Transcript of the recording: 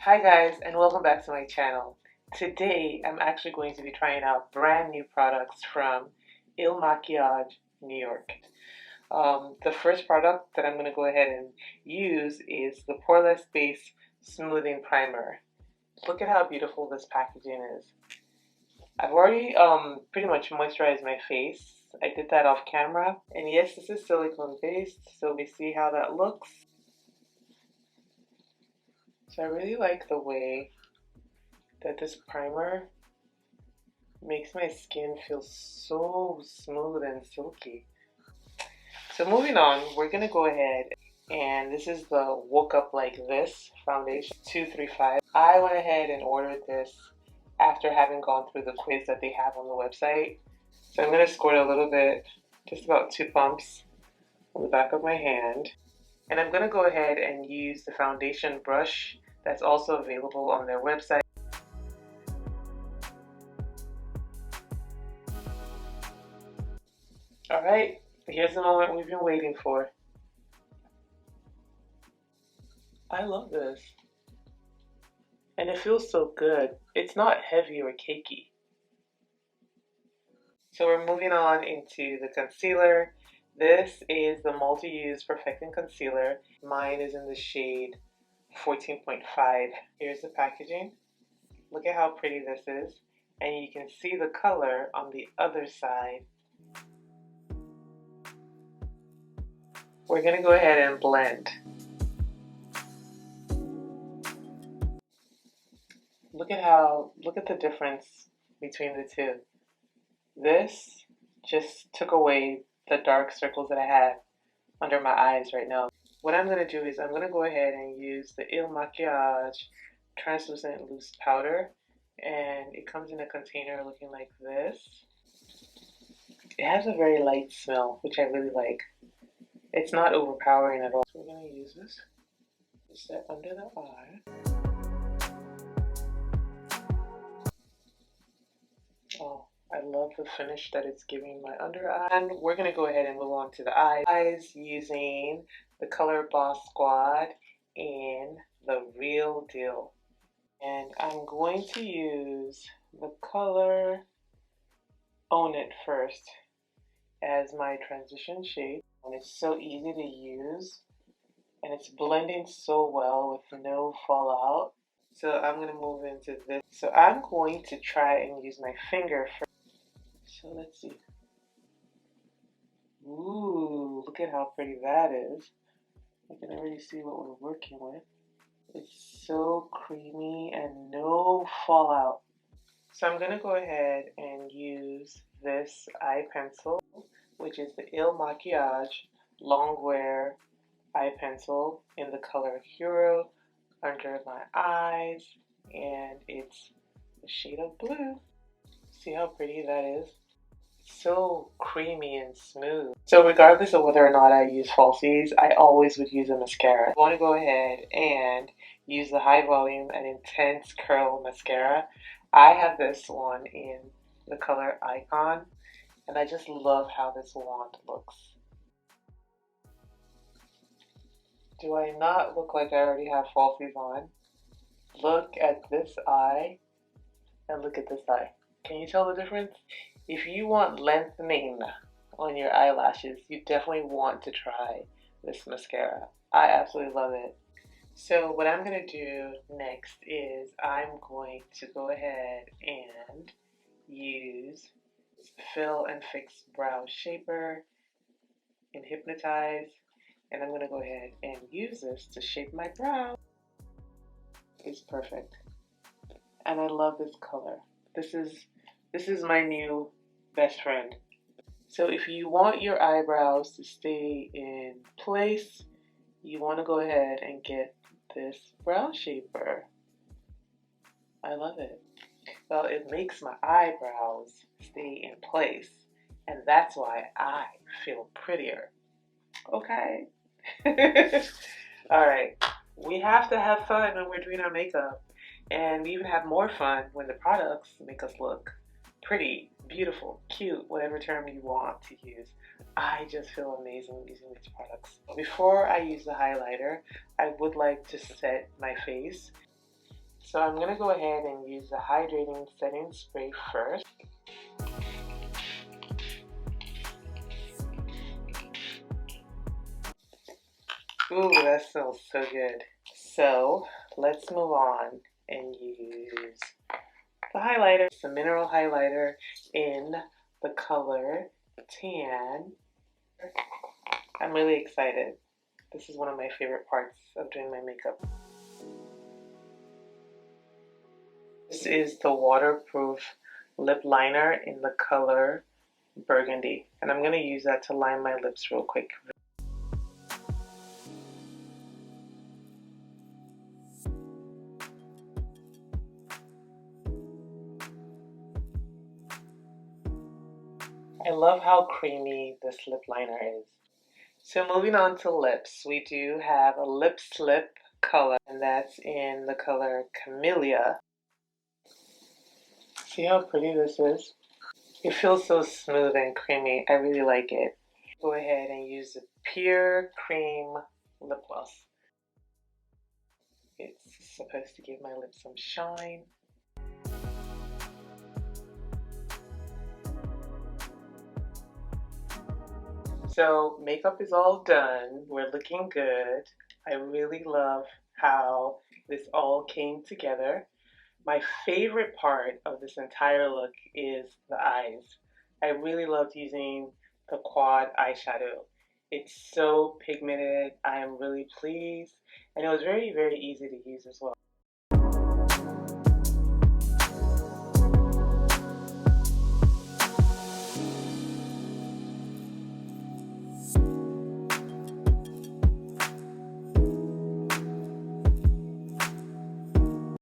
Hi guys, and welcome back to my channel. Today I'm actually going to be trying out brand new products from IL MAKIAGE, New York. The first product that I'm going to go ahead and use is the Poreless Base Smoothing Primer. Look at how beautiful this packaging is. I've already pretty much moisturized my face. I did that off camera. And yes, this is silicone based, so we see how that looks. So I really like the way that this primer makes my skin feel so smooth and silky. So moving on, we're going to go ahead, and this is the Woke Up Like This foundation 235. I went ahead and ordered this after having gone through the quiz that they have on the website. So I'm going to squirt a little bit, just about 2 pumps on the back of my hand. And I'm going to go ahead and use the foundation brush that's also available on their website. Alright, here's the moment we've been waiting for. I love this. And it feels so good. It's not heavy or cakey. So we're moving on into the concealer. This is the Multi-Use Perfecting Concealer. Mine is in the shade 14.5. Here's the packaging. Look at how pretty this is. And you can see the color on the other side. We're going to go ahead and blend. Look at the difference between the two. This just took away the dark circles that I have under my eyes right now. What I'm going to do is I'm going to go ahead and use the IL MAKIAGE Translucent Loose Powder. And it comes in a container looking like this. It has a very light smell, which I really like. It's not overpowering at all. So we're going to use this to set under the eye. Oh, I love the finish that it's giving my under eye. And we're going to go ahead and move on to the eyes using the Color Boss Squad in the Real Deal. And I'm going to use the color Own It first as my transition shade. And it's so easy to use. And it's blending so well with no fallout. So I'm going to move into this. So I'm going to try and use my finger first. So let's see. Ooh, look at how pretty that is. I can already see what we're working with. It's so creamy and no fallout. So I'm going to go ahead and use this eye pencil, which is the IL MAKIAGE Longwear eye pencil in the color Hero under my eyes, and it's the shade of blue. See how pretty that is? So creamy and smooth. So regardless of whether or not I use falsies, I always would use a mascara. I want to go ahead and use the High Volume and Intense Curl Mascara. I have this one in the color Icon, and I just love how this wand looks. Do I not look like I already have falsies on? Look at this eye and look at this eye. Can you tell the difference? If you want lengthening on your eyelashes, you definitely want to try this mascara. I absolutely love it. So what I'm going to do next is I'm going to go ahead and use Fill and Fix Brow Shaper in HYPNOTIZE. And I'm going to go ahead and use this to shape my brow. It's perfect. And I love this color. This is my new best friend. So if you want your eyebrows to stay in place, you want to go ahead and get this brow shaper. I love it. Well, it makes my eyebrows stay in place, and that's why I feel prettier. Okay. Alright, we have to have fun when we're doing our makeup, and we even have more fun when the products make us look pretty, beautiful, cute, whatever term you want to use. I just feel amazing using these products. Before I use the highlighter, I would like to set my face. So I'm going to go ahead and use the Hydrating Setting Spray first. Ooh, that smells so good. So let's move on and use the highlighter. It's a mineral highlighter in the color Tan. I'm really excited. This is one of my favorite parts of doing my makeup. This is the waterproof lip liner in the color Burgundy. And I'm going to use that to line my lips real quick. I love how creamy this lip liner is. So moving on to lips, we do have a lip slip color, and that's in the color Camellia. See how pretty this is? It feels so smooth and creamy. I really like it. Go ahead and use the Pure Cream lip gloss. It's supposed to give my lips some shine. So makeup is all done. We're looking good. I really love how this all came together. My favorite part of this entire look is the eyes. I really loved using the quad eyeshadow. It's so pigmented. I am really pleased. And it was very, very easy to use as well.